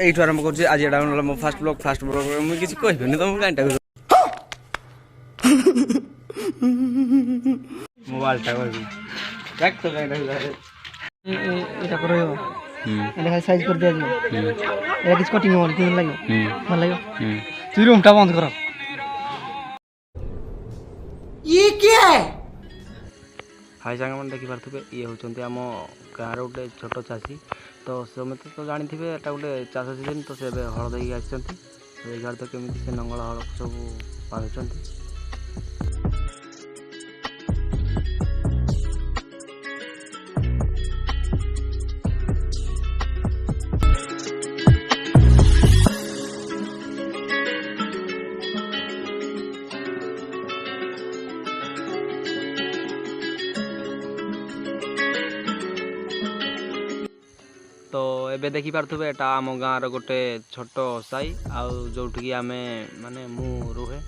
এইଠୁ ଆରମ୍ଭ କରୁଛି ଆଜି ଏଇଟା ହେଲା ମୋ ଫାଷ୍ଟ ବ୍ଲଗ ମୁଁ କିଛି କହିବିନି ତମକୁ କାଇଁଟା ମୋବାଇଲଟା କହିବି দেখ তো কাইটা এটা করে এটা খালি সাইজ করে দেওয়া যাবে এটা কিছু কটিং হবে কেমন লাগবে ভালো লাগবে তুই রুমটা বন্ধ কর ये क्या है हाय साଙ୍ଗମାନେ ଦେଖିପାରୁଥିବେ ଇଏ ହେଉଛନ୍ତି ଆମ ଗାଁର ଗୋଟେ ଛୋଟ ଚାଷୀ ତ ସମସ୍ତେ ତ ଜାଣିଥିବେ ଏଟା ଗୋଟେ ଚାଷ ସିଜନ୍ ତ ସେ ଏବେ ହଳ ଦେଇକି ଆସିଛନ୍ତି ଏ ଗାଁରେ ତ କେମିତି ସେ ନଙ୍ଗଳ ହଳ ସବୁ ବାନ୍ଧୁଛନ୍ତି। तो एबे देखी पार्थुबे एटा आम गाँव गोटे छोट साई आउ जोठिकी आमे माने मु रुहे